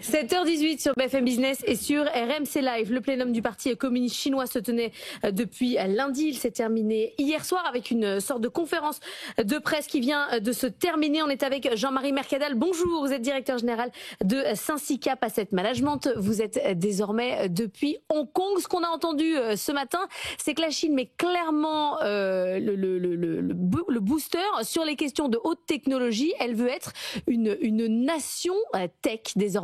7h18 sur BFM Business et sur RMC Live. Le plénum du parti communiste chinois se tenait depuis lundi. Il s'est terminé hier soir avec une sorte de conférence de presse qui vient de se terminer. On est avec Jean-Marie Mercadal. Bonjour, vous êtes directeur général de Syncicap Asset Management. Vous êtes désormais depuis Hong Kong. Ce qu'on a entendu ce matin, c'est que la Chine met clairement le booster sur les questions de haute technologie. Elle veut être une nation tech désormais.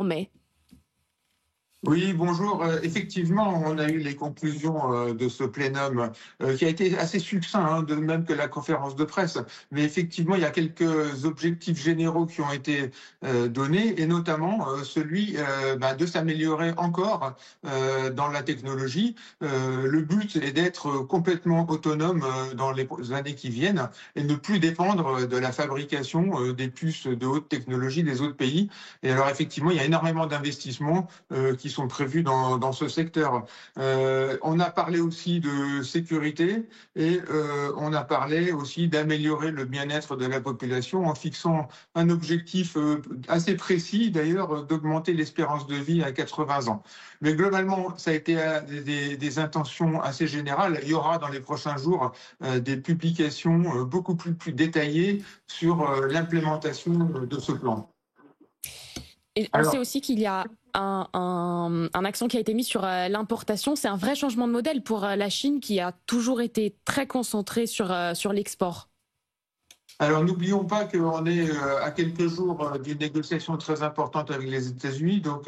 Oui, bonjour. Effectivement, on a eu les conclusions de ce plénum qui a été assez succinct, hein, de même que la conférence de presse. Mais effectivement, il y a quelques objectifs généraux qui ont été donnés, et notamment celui de s'améliorer encore dans la technologie. Le but est d'être complètement autonome dans les années qui viennent et ne plus dépendre de la fabrication des puces de haute technologie des autres pays. Et alors, effectivement, il y a énormément d'investissements qui sont prévus dans ce secteur. On a parlé aussi de sécurité et on a parlé aussi d'améliorer le bien-être de la population en fixant un objectif assez précis, d'ailleurs, d'augmenter l'espérance de vie à 80 ans. Mais globalement, ça a été des intentions assez générales. Il y aura dans les prochains jours des publications beaucoup plus détaillées sur l'implémentation de ce plan. Et on sait aussi qu'il y a un accent qui a été mis sur l'importation. C'est un vrai changement de modèle pour la Chine qui a toujours été très concentrée sur l'export. Alors n'oublions pas qu'on est à quelques jours d'une négociation très importante avec les États-Unis. Donc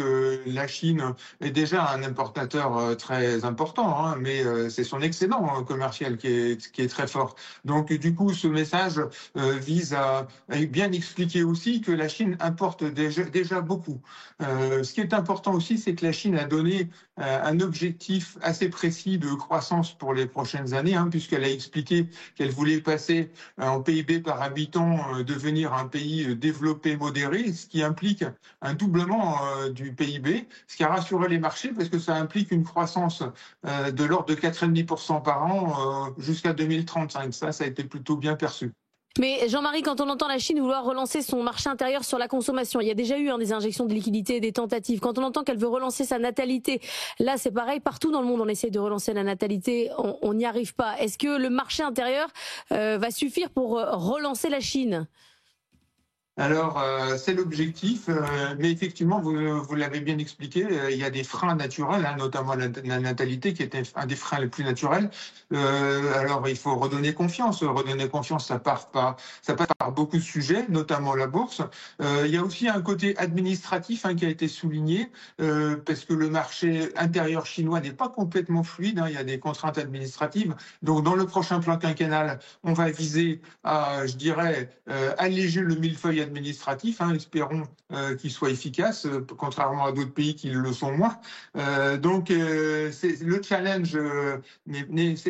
la Chine est déjà un importateur très important, hein, mais c'est son excédent commercial qui est très fort. Donc du coup, ce message vise à bien expliquer aussi que la Chine importe déjà beaucoup. Ce qui est important aussi, c'est que la Chine a donné un objectif assez précis de croissance pour les prochaines années, hein, puisqu'elle a expliqué qu'elle voulait passer en PIB par habitant, devenir un pays développé modéré, ce qui implique un doublement du PIB, ce qui a rassuré les marchés parce que ça implique une croissance de l'ordre de 4,5% par an jusqu'à 2035. Ça a été plutôt bien perçu. Mais Jean-Marie, quand on entend la Chine vouloir relancer son marché intérieur sur la consommation, il y a déjà eu des injections de liquidités, des tentatives. Quand on entend qu'elle veut relancer sa natalité, là c'est pareil, partout dans le monde on essaie de relancer la natalité, on n'y arrive pas. Est-ce que le marché intérieur va suffire pour relancer la Chine ? Alors, c'est l'objectif, mais effectivement, vous l'avez bien expliqué, il y a des freins naturels, hein, notamment la natalité qui était un des freins les plus naturels. Alors, il faut redonner confiance. Redonner confiance, ça passe par beaucoup de sujets, notamment la bourse. Il y a aussi un côté administratif, hein, qui a été souligné, parce que le marché intérieur chinois n'est pas complètement fluide, hein, il y a des contraintes administratives. Donc, dans le prochain plan quinquennal, on va viser à, je dirais, alléger le millefeuille administratif, hein, espérons qu'il soit efficace, contrairement à d'autres pays qui le sont moins. Donc le challenge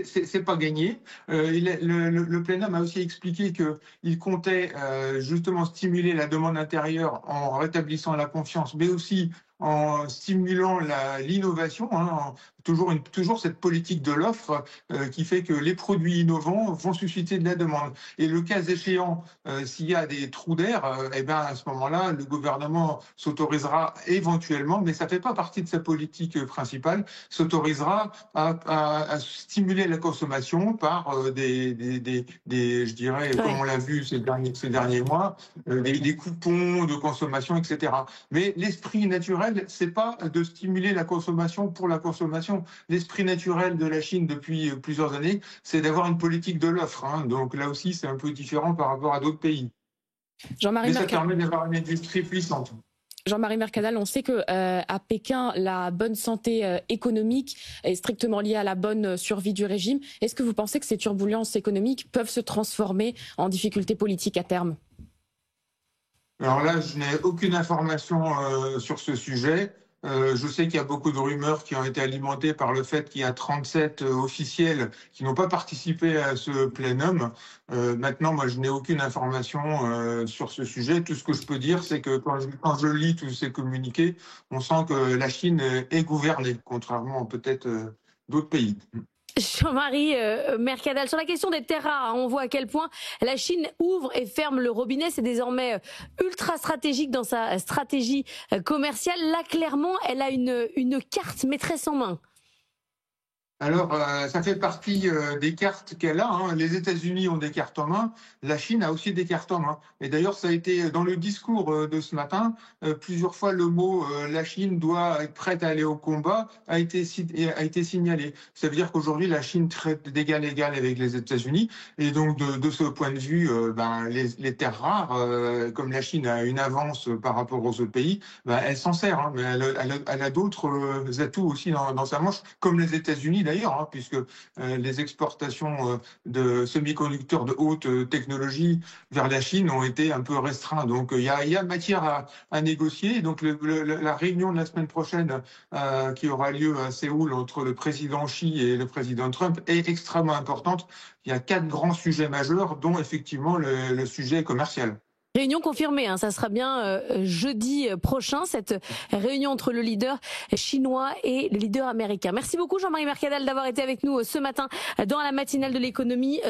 c'est pas gagné. Le plénum a aussi expliqué qu'il comptait justement stimuler la demande intérieure en rétablissant la confiance, mais aussi en stimulant l'innovation, hein, toujours cette politique de l'offre qui fait que les produits innovants vont susciter de la demande. Et le cas échéant, s'il y a des trous d'air, à ce moment-là, le gouvernement s'autorisera éventuellement, mais ça ne fait pas partie de sa politique principale, s'autorisera à stimuler la consommation par je dirais, comme on l'a vu ces derniers mois, des coupons de consommation, etc. Mais l'esprit naturel, c'est pas de stimuler la consommation pour la consommation. L'esprit naturel de la Chine depuis plusieurs années, c'est d'avoir une politique de l'offre, hein. Donc là aussi, c'est un peu différent par rapport à d'autres pays. Mais ça permet d'avoir une industrie puissante. Jean-Marie Mercadal, on sait que à Pékin, la bonne santé économique est strictement liée à la bonne survie du régime. Est-ce que vous pensez que ces turbulences économiques peuvent se transformer en difficultés politiques à terme ? Alors là, je n'ai aucune information sur ce sujet. Je sais qu'il y a beaucoup de rumeurs qui ont été alimentées par le fait qu'il y a 37 officiels qui n'ont pas participé à ce plénum. Maintenant, moi, je n'ai aucune information sur ce sujet. Tout ce que je peux dire, c'est que quand je lis tous ces communiqués, on sent que la Chine est gouvernée, contrairement peut-être d'autres pays. Jean-Marie Mercadal, sur la question des terres rares, on voit à quel point la Chine ouvre et ferme le robinet. C'est désormais ultra stratégique dans sa stratégie commerciale. Là, clairement, elle a une carte maîtresse en main. Alors, ça fait partie des cartes qu'elle a, hein. Les États-Unis ont des cartes en main, la Chine a aussi des cartes en main. Et d'ailleurs, ça a été dans le discours de ce matin, plusieurs fois le mot la Chine doit être prête à aller au combat a été signalé. Ça veut dire qu'aujourd'hui, la Chine traite d'égal à égal avec les États-Unis. Et donc, de ce point de vue, les terres rares, comme la Chine a une avance par rapport aux autres pays, elle s'en sert, hein, mais elle a d'autres atouts aussi dans sa manche, comme les États-Unis d'ailleurs, hein, puisque les exportations de semi-conducteurs de haute technologie vers la Chine ont été un peu restreintes. Donc il y a matière à négocier. Donc la réunion de la semaine prochaine qui aura lieu à Séoul entre le président Xi et le président Trump est extrêmement importante. Il y a 4 grands sujets majeurs, dont effectivement le sujet commercial. Réunion confirmée, hein, ça sera bien jeudi prochain, cette réunion entre le leader chinois et le leader américain. Merci beaucoup Jean-Marie Mercadal d'avoir été avec nous ce matin dans la matinale de l'économie.